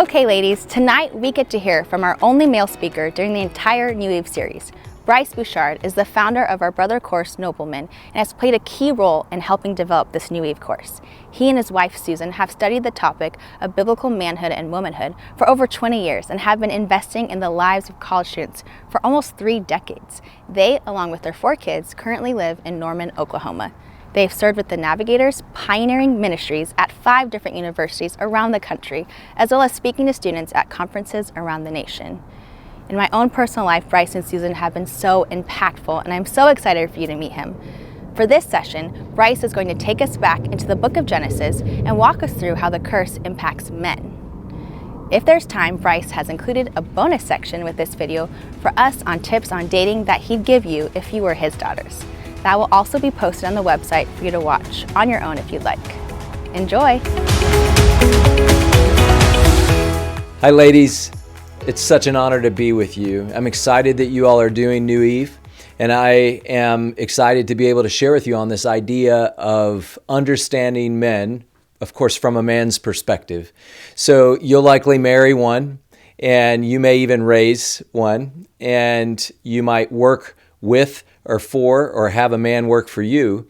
Okay, ladies, tonight we get to hear from our only male speaker during the entire New Eve series. Bryce Bouchard is the founder of our brother course, Noblemen, and has played a key role in helping develop this New Eve course. He and his wife, Susan, have studied the topic of biblical manhood and womanhood for over 20 years and have been investing in the lives of college students for almost 3 decades. They, along with their 4 kids, currently live in Norman, Oklahoma. They've served with the Navigators, pioneering ministries at 5 different universities around the country, as well as speaking to students at conferences around the nation. In my own personal life, Bryce and Susan have been so impactful, and I'm so excited for you to meet him. For this session, Bryce is going to take us back into the book of Genesis and walk us through how the curse impacts men. If there's time, Bryce has included a bonus section with this video for us on tips on dating that he'd give you if you were his daughters. That will also be posted on the website for you to watch on your own if you'd like. Enjoy! Hi ladies, it's such an honor to be with you. I'm excited that you all are doing New Eve, and I am excited to be able to share with you on this idea of understanding men, of course from a man's perspective. So you'll likely marry one, and you may even raise one, and you might work with or for or have a man work for you.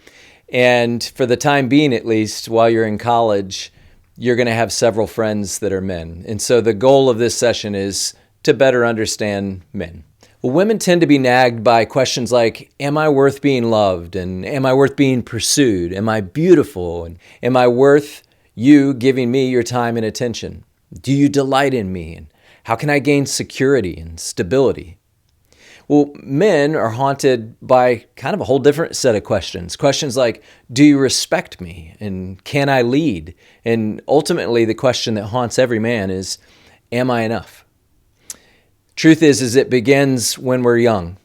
And for the time being, at least, while you're in college, you're going to have several friends that are men. And so the goal of this session is to better understand men. Well, women tend to be nagged by questions like, am I worth being loved? And am I worth being pursued? Am I beautiful? And am I worth you giving me your time and attention? Do you delight in me? And how can I gain security and stability? Well, men are haunted by kind of a whole different set of questions. Questions like, do you respect me? And can I lead? And ultimately, the question that haunts every man is, am I enough? Truth is it begins when we're young.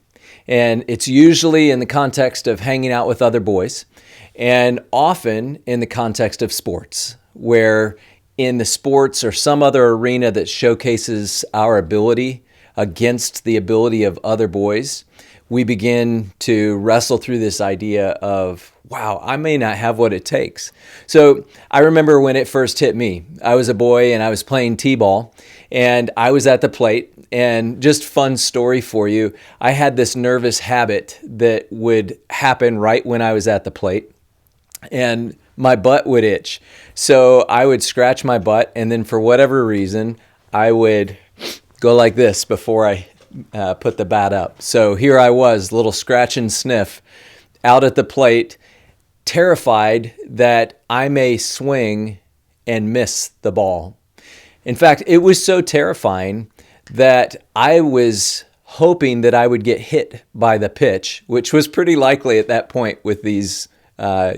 And it's usually in the context of hanging out with other boys, and often in the context of sports, where in the sports or some other arena that showcases our ability against the ability of other boys, we begin to wrestle through this idea of, wow, I may not have what it takes. So I remember when it first hit me. I was a boy and I was playing t-ball, and I was at the plate. And just fun story for you, I had this nervous habit that would happen right when I was at the plate, and my butt would itch. So I would scratch my butt, and then for whatever reason, I would go like this before I put the bat up. So here I was, little scratch and sniff, out at the plate, terrified that I may swing and miss the ball. In fact, it was so terrifying that I was hoping that I would get hit by the pitch, which was pretty likely at that point with these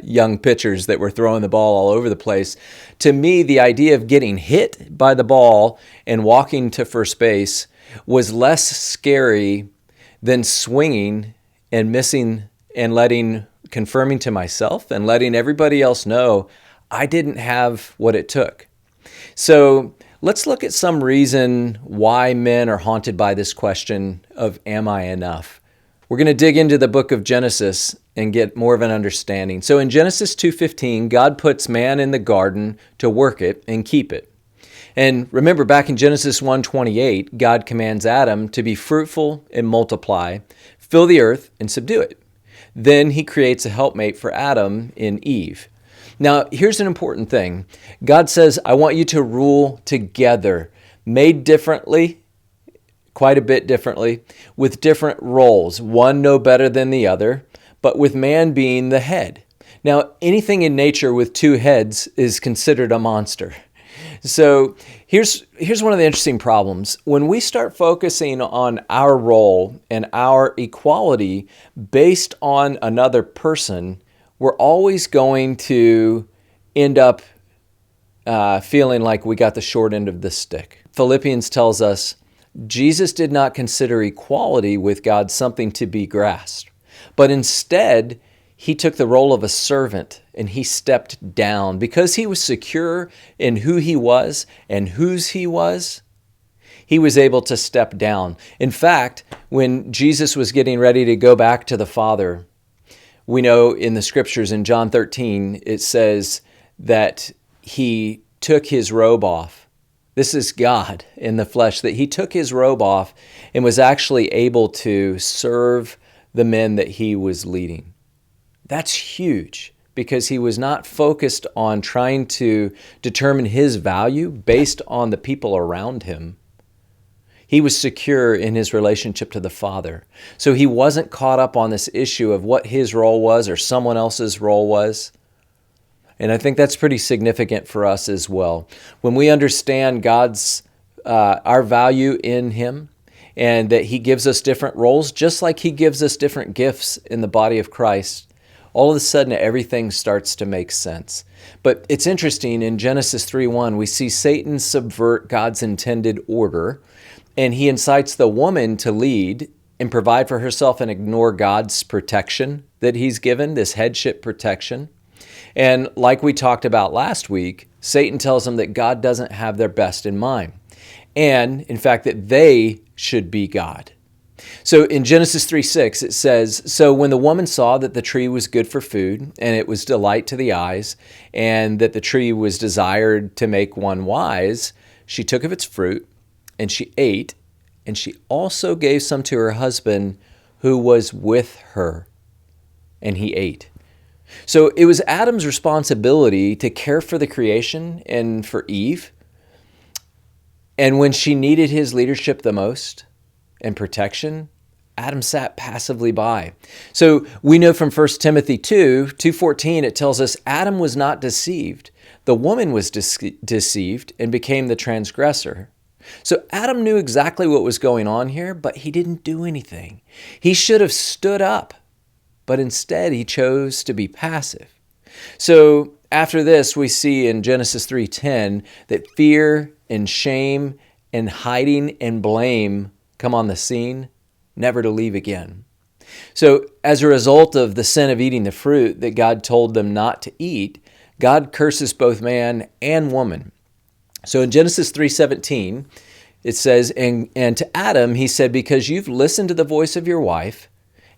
young pitchers that were throwing the ball all over the place. To me, the idea of getting hit by the ball and walking to first base was less scary than swinging and missing and confirming to myself and letting everybody else know I didn't have what it took. So let's look at some reason why men are haunted by this question of, am I enough? We're going to dig into the book of Genesis and get more of an understanding. So in Genesis 2:15, God puts man in the garden to work it and keep it. And remember, back in Genesis 1:28, God commands Adam to be fruitful and multiply, fill the earth and subdue it. Then he creates a helpmate for Adam in Eve. Now, here's an important thing. God says, I want you to rule together, made differently, quite a bit differently, with different roles, one no better than the other, but with man being the head. Now, anything in nature with 2 heads is considered a monster. So here's one of the interesting problems. When we start focusing on our role and our equality based on another person, we're always going to end up feeling like we got the short end of the stick. Philippians tells us, Jesus did not consider equality with God something to be grasped, but instead, he took the role of a servant and he stepped down. Because he was secure in who he was and whose he was able to step down. In fact, when Jesus was getting ready to go back to the Father, we know in the scriptures in John 13, it says that he took his robe off. This is God in the flesh, that he took his robe off and was actually able to serve the men that he was leading. That's huge, because he was not focused on trying to determine his value based on the people around him. He was secure in his relationship to the Father. So he wasn't caught up on this issue of what his role was or someone else's role was. And I think that's pretty significant for us as well. When we understand our value in him, and that he gives us different roles, just like he gives us different gifts in the body of Christ, all of a sudden everything starts to make sense. But it's interesting, in Genesis 3:1, we see Satan subvert God's intended order, and he incites the woman to lead and provide for herself and ignore God's protection that he's given, this headship protection. And like we talked about last week, Satan tells them that God doesn't have their best in mind, and in fact that they should be God. So in Genesis 3:6, it says, "So when the woman saw that the tree was good for food, and it was delight to the eyes, and that the tree was desired to make one wise, she took of its fruit, and she ate, and she also gave some to her husband who was with her, and he ate." So it was Adam's responsibility to care for the creation and for Eve. And when she needed his leadership the most and protection, Adam sat passively by. So we know from 1 Timothy 2:14, it tells us Adam was not deceived. The woman was deceived and became the transgressor. So Adam knew exactly what was going on here, but he didn't do anything. He should have stood up, but instead he chose to be passive. So after this, we see in Genesis 3:10 that fear and shame and hiding and blame come on the scene, never to leave again. So as a result of the sin of eating the fruit that God told them not to eat, God curses both man and woman. So in Genesis 3:17, it says, and to Adam he said, "Because you've listened to the voice of your wife,"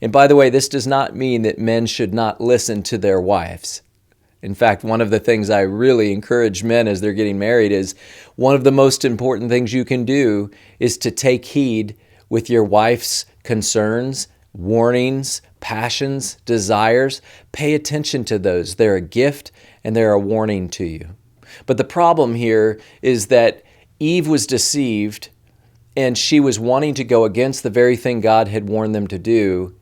and by the way, this does not mean that men should not listen to their wives. In fact, one of the things I really encourage men as they're getting married is one of the most important things you can do is to take heed with your wife's concerns, warnings, passions, desires. Pay attention to those. They're a gift and they're a warning to you. But the problem here is that Eve was deceived and she was wanting to go against the very thing God had warned them to do,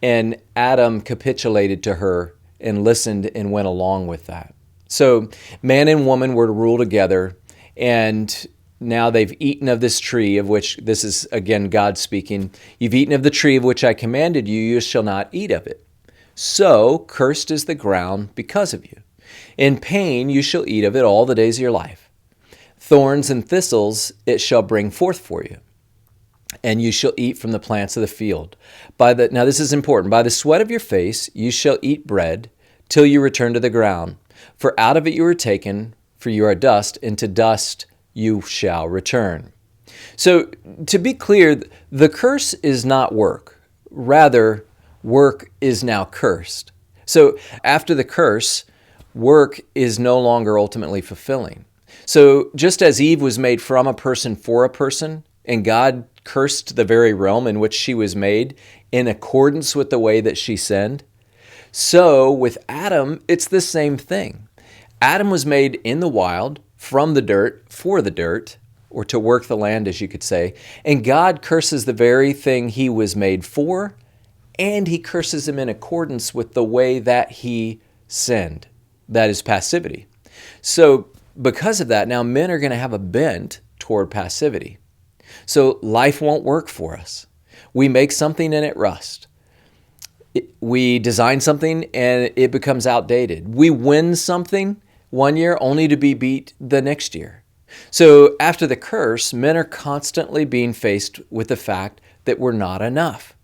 and Adam capitulated to her and listened and went along with that. So man and woman were to rule together, and now they've eaten of this tree, of which, this is again God speaking, "You've eaten of the tree of which I commanded you, you shall not eat of it. So cursed is the ground because of you. In pain you shall eat of it all the days of your life. Thorns and thistles it shall bring forth for you. And you shall eat from the plants of the field. Now this is important. By the sweat of your face you shall eat bread till you return to the ground. For out of it you were taken, for you are dust, and to dust you shall return." So to be clear, the curse is not work. Rather, work is now cursed. So after the curse, work is no longer ultimately fulfilling. So just as Eve was made from a person for a person, and God cursed the very realm in which she was made in accordance with the way that she sinned, so with Adam, it's the same thing. Adam was made in the wild, from the dirt, for the dirt, or to work the land, as you could say, and God curses the very thing he was made for, and he curses him in accordance with the way that he sinned. That is passivity. So because of that, now men are going to have a bent toward passivity. So life won't work for us. We make something and it rusts. We design something and it becomes outdated. We win something one year only to be beat the next year. So after the curse, men are constantly being faced with the fact that we're not enough.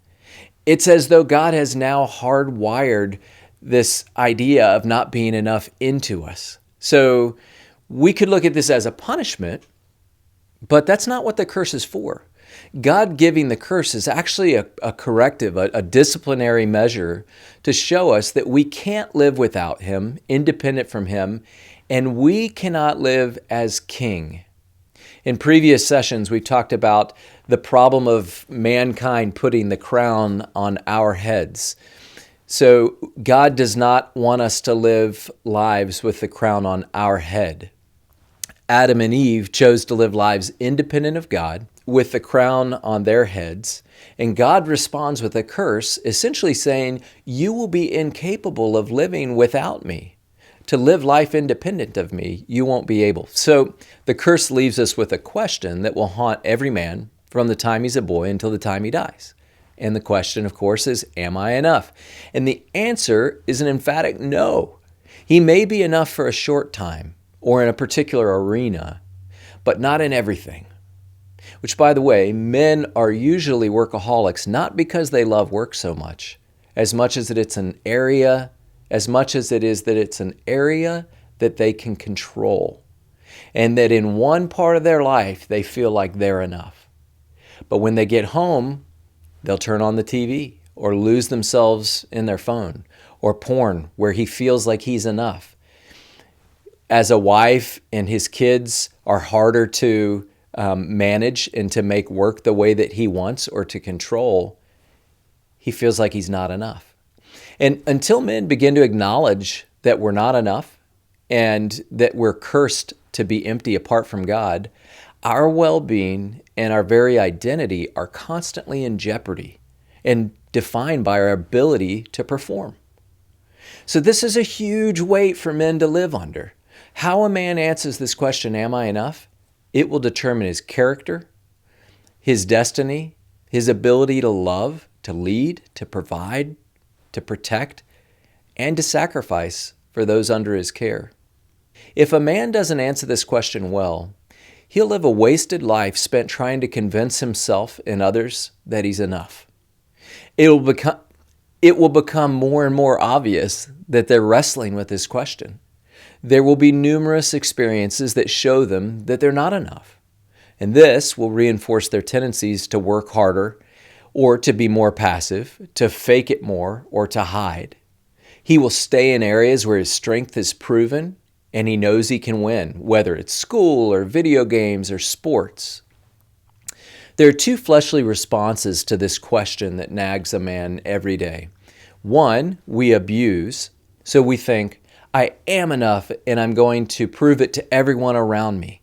It's as though God has now hardwired this idea of not being enough into us. So we could look at this as a punishment, but that's not what the curse is for. God giving the curse is actually a corrective, a disciplinary measure to show us that we can't live without Him, independent from Him, and we cannot live as king. In previous sessions, we've talked about the problem of mankind putting the crown on our heads. So God does not want us to live lives with the crown on our head. Adam and Eve chose to live lives independent of God, with the crown on their heads, and God responds with a curse, essentially saying, you will be incapable of living without me. To live life independent of me, you won't be able. So the curse leaves us with a question that will haunt every man from the time he's a boy until the time he dies. And the question, of course, is, am I enough? And the answer is an emphatic no. He may be enough for a short time or in a particular arena, but not in everything. Which, by the way, men are usually workaholics not because they love work so much as it is that it's an area that they can control, and that in one part of their life they feel like they're enough. But when they get home, they'll turn on the TV or lose themselves in their phone or porn where he feels like he's enough. As a wife and his kids are harder to manage and to make work the way that he wants or to control, he feels like he's not enough. And until men begin to acknowledge that we're not enough and that we're cursed to be empty apart from God, our well-being and our very identity are constantly in jeopardy and defined by our ability to perform. So this is a huge weight for men to live under. How a man answers this question, am I enough? It will determine his character, his destiny, his ability to love, to lead, to provide, to protect, and to sacrifice for those under his care. If a man doesn't answer this question well, he'll live a wasted life spent trying to convince himself and others that he's enough. It will become more and more obvious that they're wrestling with this question. There will be numerous experiences that show them that they're not enough. And this will reinforce their tendencies to work harder or to be more passive, to fake it more, or to hide. He will stay in areas where his strength is proven and he knows he can win, whether it's school or video games or sports. There are two fleshly responses to this question that nags a man every day. One, we abuse. So we think, I am enough and I'm going to prove it to everyone around me.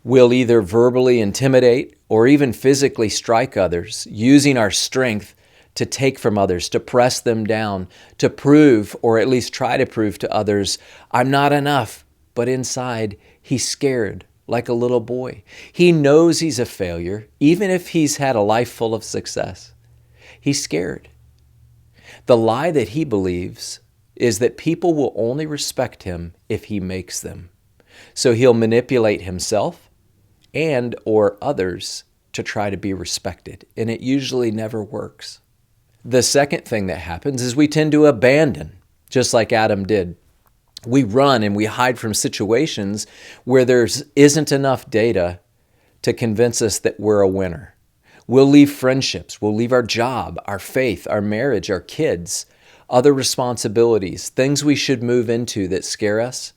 We'll either verbally intimidate or even physically strike others, using our strength to take from others, to press them down, to prove, or at least try to prove to others, I'm not enough. But inside, he's scared like a little boy. He knows he's a failure, even if he's had a life full of success. He's scared. The lie that he believes is that people will only respect him if he makes them. So he'll manipulate himself and or others to try to be respected, and it usually never works. The second thing that happens is we tend to abandon, just like Adam did. We run and we hide from situations where there isn't enough data to convince us that we're a winner. We'll leave friendships, we'll leave our job, our faith, our marriage, our kids, other responsibilities, things we should move into that scare us.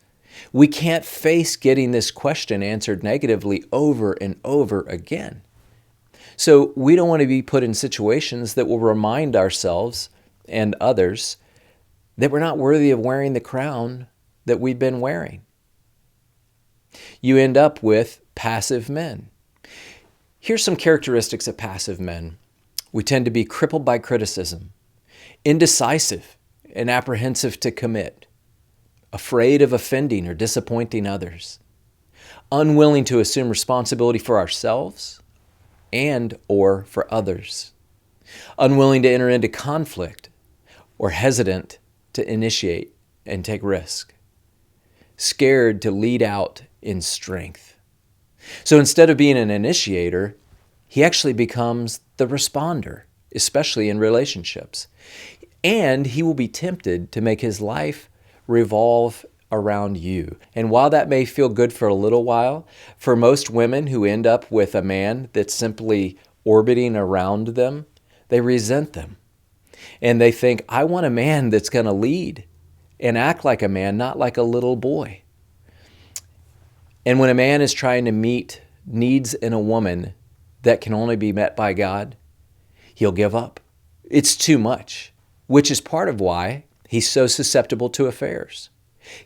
We can't face getting this question answered negatively over and over again. So we don't want to be put in situations that will remind ourselves and others that we're not worthy of wearing the crown that we've been wearing. You end up with passive men. Here's some characteristics of passive men. We tend to be crippled by criticism, indecisive and apprehensive to commit, afraid of offending or disappointing others, unwilling to assume responsibility for ourselves and or for others, unwilling to enter into conflict or hesitant to initiate and take risk, scared to lead out in strength. So instead of being an initiator, he actually becomes the responder, especially in relationships. And he will be tempted to make his life revolve around you. And while that may feel good for a little while, for most women who end up with a man that's simply orbiting around them, they resent them. And they think, I want a man that's going to lead and act like a man, not like a little boy. And when a man is trying to meet needs in a woman that can only be met by God, he'll give up. It's too much, which is part of why he's so susceptible to affairs.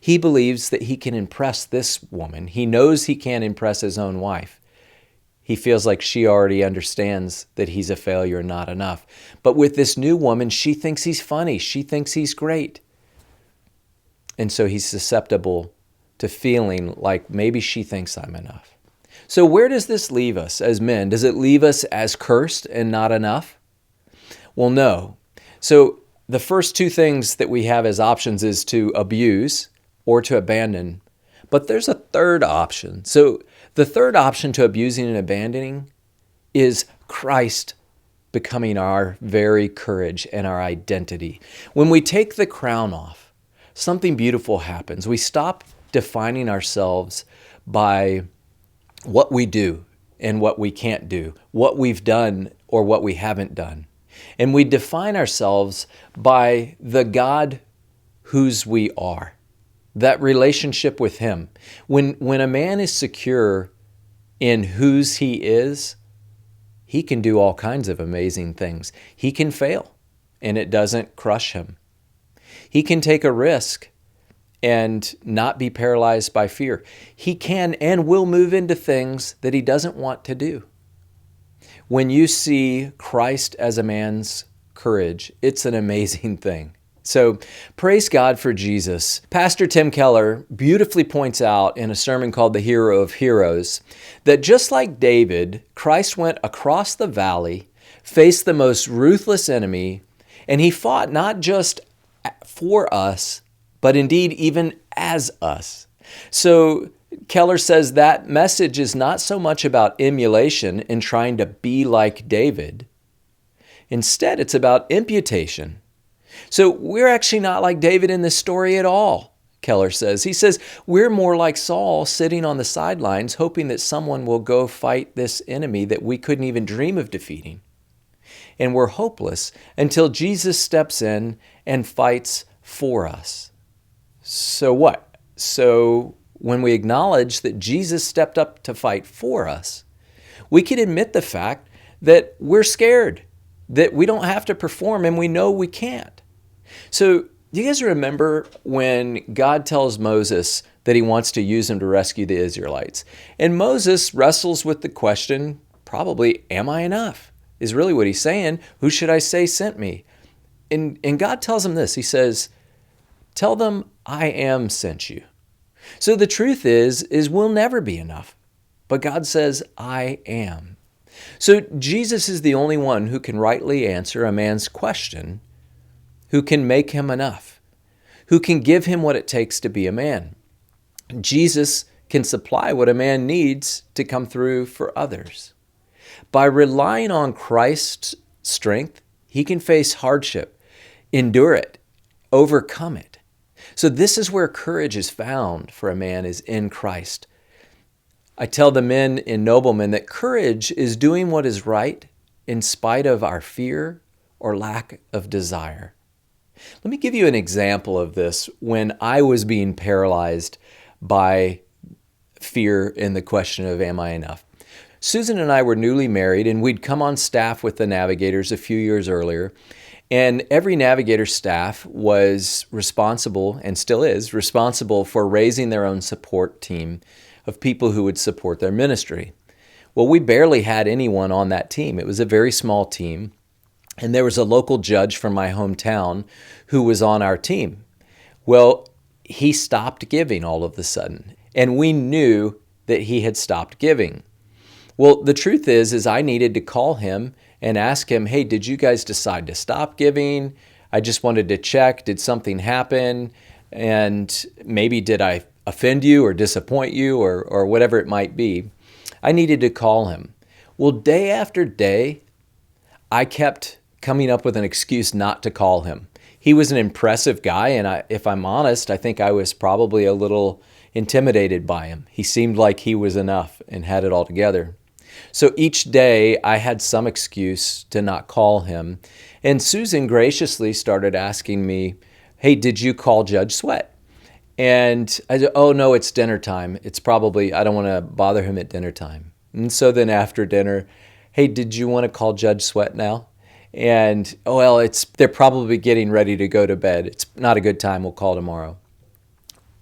He believes that he can impress this woman. He knows he can't impress his own wife. He feels like she already understands that he's a failure, not enough. But with this new woman, she thinks he's funny. She thinks he's great. And so he's susceptible to feeling like maybe she thinks I'm enough. So where does this leave us as men? Does it leave us as cursed and not enough? Well, no. So the first two things that we have as options is to abuse or to abandon. But there's a third option. So the third option to abusing and abandoning is Christ becoming our very courage and our identity. When we take the crown off, something beautiful happens. We stop defining ourselves by what we do and what we can't do, what we've done or what we haven't done. And we define ourselves by the God whose we are. That relationship with him. When a man is secure in whose he is, he can do all kinds of amazing things. He can fail, and it doesn't crush him. He can take a risk and not be paralyzed by fear. He can and will move into things that he doesn't want to do. When you see Christ as a man's courage, it's an amazing thing. So praise God for Jesus. Pastor Tim Keller beautifully points out in a sermon called The Hero of Heroes that just like David, Christ went across the valley, faced the most ruthless enemy, and he fought not just for us, but indeed even as us. So Keller says that message is not so much about emulation and trying to be like David. Instead, it's about imputation. So we're actually not like David in this story at all, Keller says. He says we're more like Saul sitting on the sidelines hoping that someone will go fight this enemy that we couldn't even dream of defeating. And we're hopeless until Jesus steps in and fights for us. So what? So when we acknowledge that Jesus stepped up to fight for us, we can admit the fact that we're scared, that we don't have to perform and we know we can't. So do you guys remember when God tells Moses that he wants to use him to rescue the Israelites? And Moses wrestles with the question, probably, am I enough? Is really what he's saying. Who should I say sent me? And God tells him this. He says, tell them I am sent you. So the truth is we'll never be enough. But God says, I am. So Jesus is the only one who can rightly answer a man's question, who can make him enough, who can give him what it takes to be a man. Jesus can supply what a man needs to come through for others. By relying on Christ's strength, he can face hardship, endure it, overcome it. So this is where courage is found for a man, is in Christ. I tell the men in Noblemen that courage is doing what is right in spite of our fear or lack of desire. Let me give you an example of this when I was being paralyzed by fear in the question of am I enough? Susan and I were newly married, and we'd come on staff with the Navigators a few years earlier. And every Navigator staff was responsible, and still is, responsible for raising their own support team of people who would support their ministry. Well, we barely had anyone on that team. It was a very small team. And there was a local judge from my hometown who was on our team. Well, he stopped giving all of a sudden, and we knew that he had stopped giving. Well, the truth is I needed to call him and ask him, hey, did you guys decide to stop giving? I just wanted to check, did something happen? And maybe did I offend you or disappoint you or whatever it might be? I needed to call him. Well, day after day, I kept coming up with an excuse not to call him. He was an impressive guy, and if I'm honest, I think I was probably a little intimidated by him. He seemed like he was enough and had it all together. So each day I had some excuse to not call him. And Susan graciously started asking me, hey, did you call Judge Sweat? And I said, oh no, it's dinner time. It's probably, I don't want to bother him at dinner time. And so then after dinner, hey, did you want to call Judge Sweat now? And, oh, well, they're probably getting ready to go to bed. It's not a good time. We'll call tomorrow.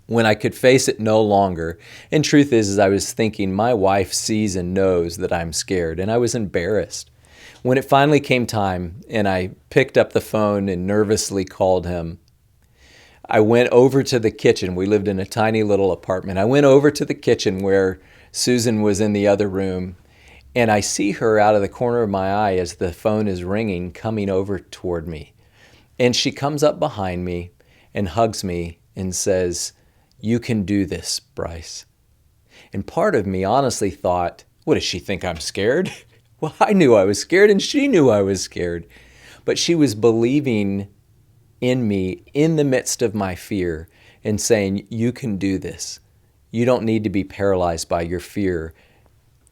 When I could face it no longer. And truth is I was thinking, my wife sees and knows that I'm scared, and I was embarrassed. When it finally came time and I picked up the phone and nervously called him, I went over to the kitchen. We lived in a tiny little apartment. I went over to the kitchen where Susan was in the other room, and I see her out of the corner of my eye as the phone is ringing, coming over toward me. And she comes up behind me and hugs me and says, "You can do this, Bryce." And part of me honestly thought, what does she think, I'm scared? Well, I knew I was scared and she knew I was scared. But she was believing in me in the midst of my fear and saying, you can do this. You don't need to be paralyzed by your fear.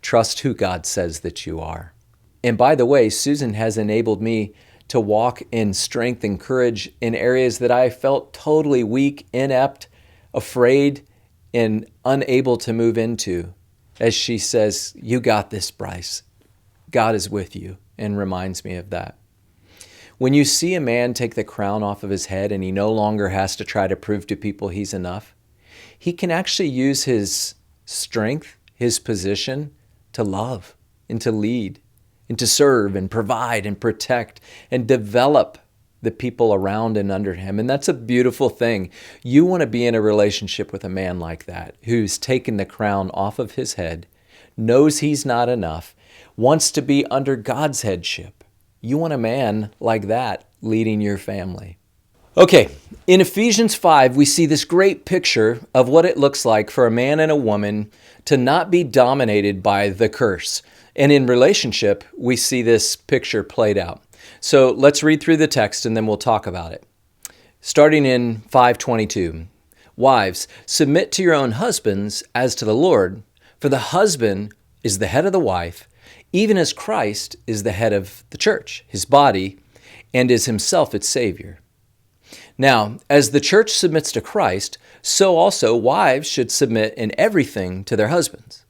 Trust who God says that you are. And by the way, Susan has enabled me to walk in strength and courage in areas that I felt totally weak, inept, afraid, and unable to move into. As she says, you got this, Bryce. God is with you, and reminds me of that. When you see a man take the crown off of his head and he no longer has to try to prove to people he's enough, he can actually use his strength, his position, to love and to lead and to serve and provide and protect and develop the people around and under him. And that's a beautiful thing. You want to be in a relationship with a man like that, who's taken the crown off of his head, knows he's not enough, wants to be under God's headship. You want a man like that leading your family. Okay, in Ephesians 5, we see this great picture of what it looks like for a man and a woman to not be dominated by the curse. And in relationship, we see this picture played out. So let's read through the text and then we'll talk about it. Starting in 5:22. Wives, submit to your own husbands as to the Lord, for the husband is the head of the wife, even as Christ is the head of the church, his body, and is himself its Savior. Now, as the church submits to Christ, so also wives should submit in everything to their husbands.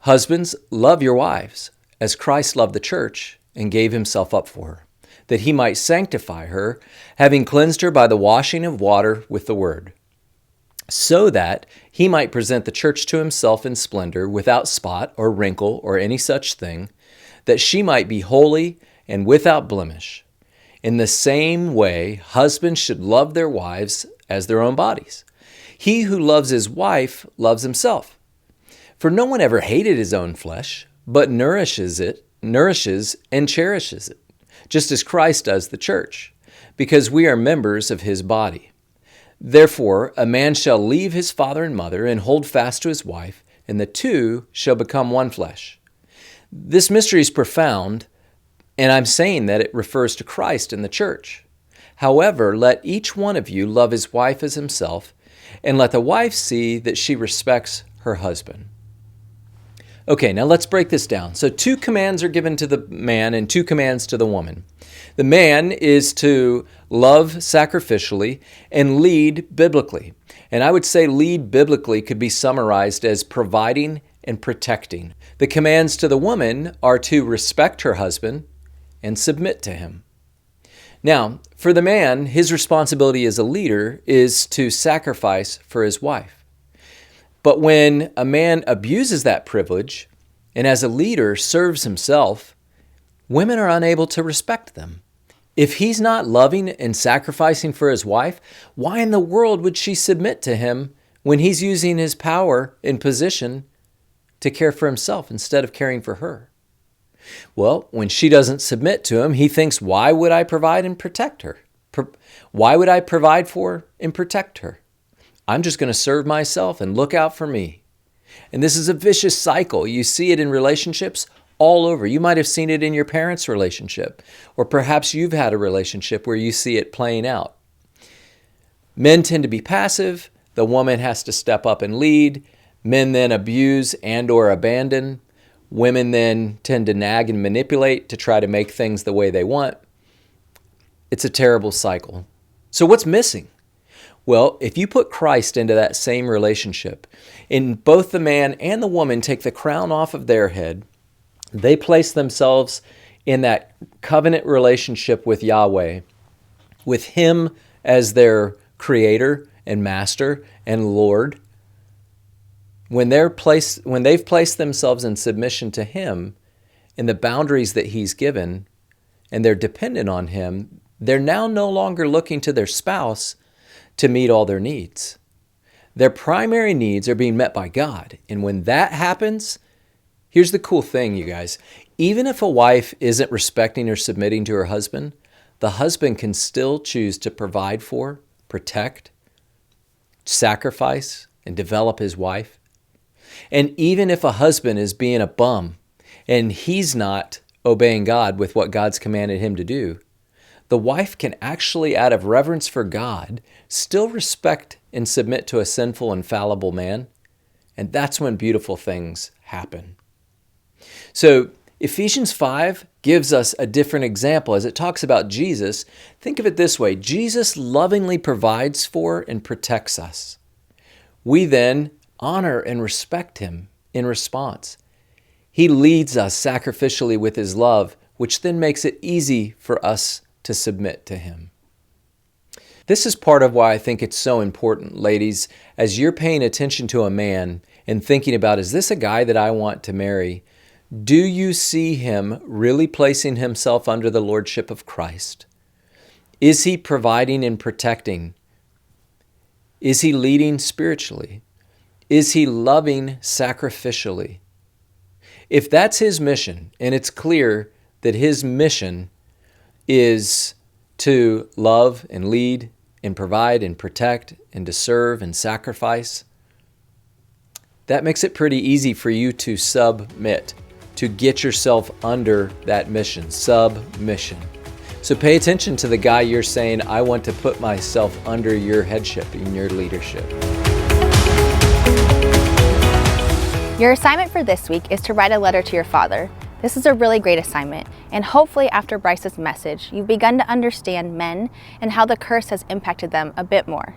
Husbands, love your wives, as Christ loved the church and gave himself up for her, that he might sanctify her, having cleansed her by the washing of water with the word, so that he might present the church to himself in splendor, without spot or wrinkle or any such thing, that she might be holy and without blemish. In the same way, husbands should love their wives as their own bodies. He who loves his wife loves himself. For no one ever hated his own flesh, but nourishes and cherishes it, just as Christ does the church, because we are members of his body. Therefore, a man shall leave his father and mother and hold fast to his wife, and the two shall become one flesh. This mystery is profound, and I'm saying that it refers to Christ and the church. However, let each one of you love his wife as himself, and let the wife see that she respects her husband. Okay, now let's break this down. So 2 commands are given to the man and 2 commands to the woman. The man is to love sacrificially and lead biblically. And I would say lead biblically could be summarized as providing and protecting. The commands to the woman are to respect her husband and submit to him. Now, for the man, his responsibility as a leader is to sacrifice for his wife. But when a man abuses that privilege and as a leader serves himself, women are unable to respect them. If he's not loving and sacrificing for his wife, why in the world would she submit to him when he's using his power and position to care for himself instead of caring for her? Well, when she doesn't submit to him, he thinks, why would I provide and protect her? Why would I provide for and protect her? I'm just going to serve myself and look out for me. And this is a vicious cycle. You see it in relationships all over. You might have seen it in your parents' relationship, or perhaps you've had a relationship where you see it playing out. Men tend to be passive. The woman has to step up and lead. Men then abuse and or abandon. Women then tend to nag and manipulate to try to make things the way they want. It's a terrible cycle. So what's missing? Well, if you put Christ into that same relationship, and both the man and the woman take the crown off of their head, they place themselves in that covenant relationship with Yahweh, with Him as their creator and master and Lord. When they've placed themselves in submission to Him in the boundaries that He's given, and they're dependent on Him, they're now no longer looking to their spouse to meet all their needs. Their primary needs are being met by God. And when that happens, here's the cool thing, you guys. Even if a wife isn't respecting or submitting to her husband, the husband can still choose to provide for, protect, sacrifice, and develop his wife. And even if a husband is being a bum and he's not obeying God with what God's commanded him to do, the wife can actually, out of reverence for God, still respect and submit to a sinful and fallible man. And that's when beautiful things happen. So Ephesians 5 gives us a different example. As it talks about Jesus, think of it this way. Jesus lovingly provides for and protects us. We then honor and respect Him in response. He leads us sacrificially with His love, which then makes it easy for us to submit to Him. This is part of why I think it's so important, ladies, as you're paying attention to a man and thinking about, is this a guy that I want to marry? Do you see him really placing himself under the lordship of Christ? Is he providing and protecting? Is he leading spiritually? Is he loving sacrificially? If that's his mission, and it's clear that his mission is to love and lead and provide and protect and to serve and sacrifice, that makes it pretty easy for you to submit, to get yourself under that mission, submission. So pay attention to the guy you're saying, I want to put myself under your headship and your leadership. Your assignment for this week is to write a letter to your father. This is a really great assignment, and hopefully after Bryce's message, you've begun to understand men and how the curse has impacted them a bit more.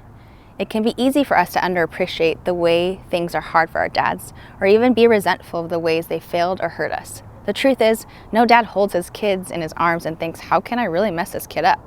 It can be easy for us to underappreciate the way things are hard for our dads, or even be resentful of the ways they failed or hurt us. The truth is, no dad holds his kids in his arms and thinks, how can I really mess this kid up?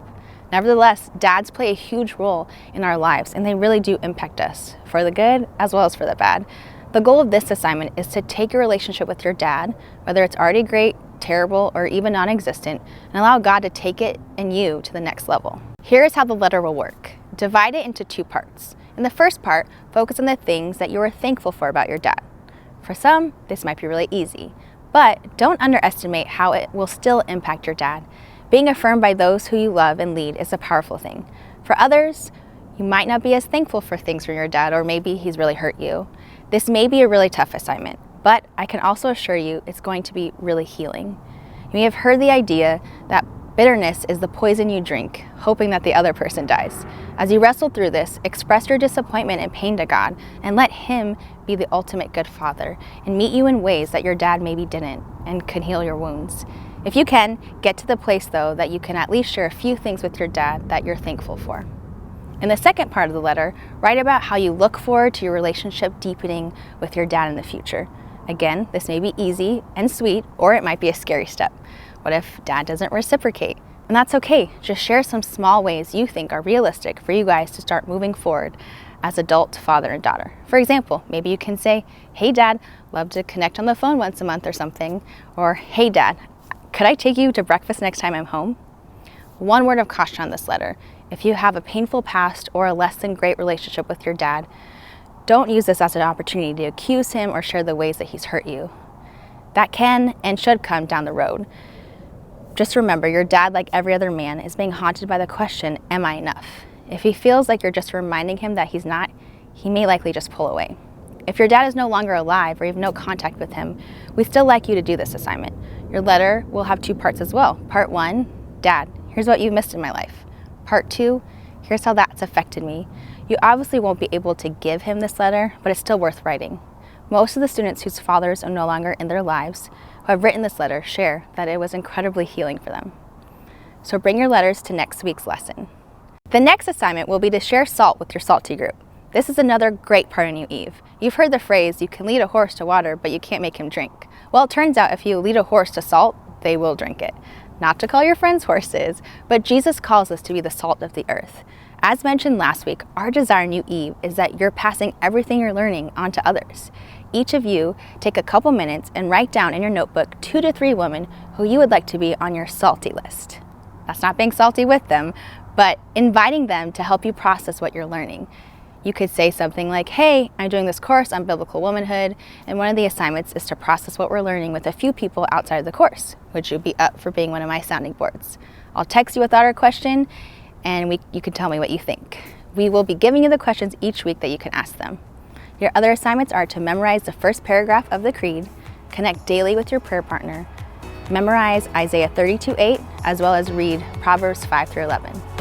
Nevertheless, dads play a huge role in our lives, and they really do impact us, for the good as well as for the bad. The goal of this assignment is to take your relationship with your dad, whether it's already great, terrible, or even non-existent, and allow God to take it and you to the next level. Here is how the letter will work. Divide it into 2 parts. In the first part, focus on the things that you are thankful for about your dad. For some, this might be really easy, but don't underestimate how it will still impact your dad. Being affirmed by those who you love and lead is a powerful thing. For others, you might not be as thankful for things from your dad, or maybe he's really hurt you. This may be a really tough assignment, but I can also assure you it's going to be really healing. You may have heard the idea that bitterness is the poison you drink, hoping that the other person dies. As you wrestle through this, express your disappointment and pain to God, and let Him be the ultimate good father and meet you in ways that your dad maybe didn't, and can heal your wounds. If you can, get to the place though that you can at least share a few things with your dad that you're thankful for. In the second part of the letter, write about how you look forward to your relationship deepening with your dad in the future. Again, this may be easy and sweet, or it might be a scary step. What if dad doesn't reciprocate? And that's okay. Just share some small ways you think are realistic for you guys to start moving forward as adult father and daughter. For example, maybe you can say, hey dad, love to connect on the phone once a month or something. Or, hey dad, could I take you to breakfast next time I'm home? One word of caution on this letter. If you have a painful past or a less than great relationship with your dad, don't use this as an opportunity to accuse him or share the ways that he's hurt you. That can and should come down the road. Just remember, your dad, like every other man, is being haunted by the question, am I enough? If he feels like you're just reminding him that he's not, he may likely just pull away. If your dad is no longer alive or you have no contact with him, we'd still like you to do this assignment. Your letter will have 2 parts as well. Part 1, Dad, here's what you've missed in my life. Part 2, here's how that's affected me. You obviously won't be able to give him this letter, but it's still worth writing. Most of the students whose fathers are no longer in their lives who have written this letter share that it was incredibly healing for them. So bring your letters to next week's lesson. The next assignment will be to share salt with your salty group. This is another great part of New Eve. You've heard the phrase, you can lead a horse to water, but you can't make him drink. Well, it turns out if you lead a horse to salt, they will drink it. Not to call your friends horses, but Jesus calls us to be the salt of the earth. As mentioned last week, our desire in New Eve is that you're passing everything you're learning on to others. Each of you take a couple minutes and write down in your notebook 2 to 3 women who you would like to be on your salty list. That's not being salty with them, but inviting them to help you process what you're learning. You could say something like, hey, I'm doing this course on biblical womanhood, and one of the assignments is to process what we're learning with a few people outside of the course. Would you be up for being one of my sounding boards? I'll text you a thought or question, and you can tell me what you think. We will be giving you the questions each week that you can ask them. Your other assignments are to memorize the first paragraph of the Creed, connect daily with your prayer partner, memorize Isaiah 32:8, as well as read Proverbs 5 through 11.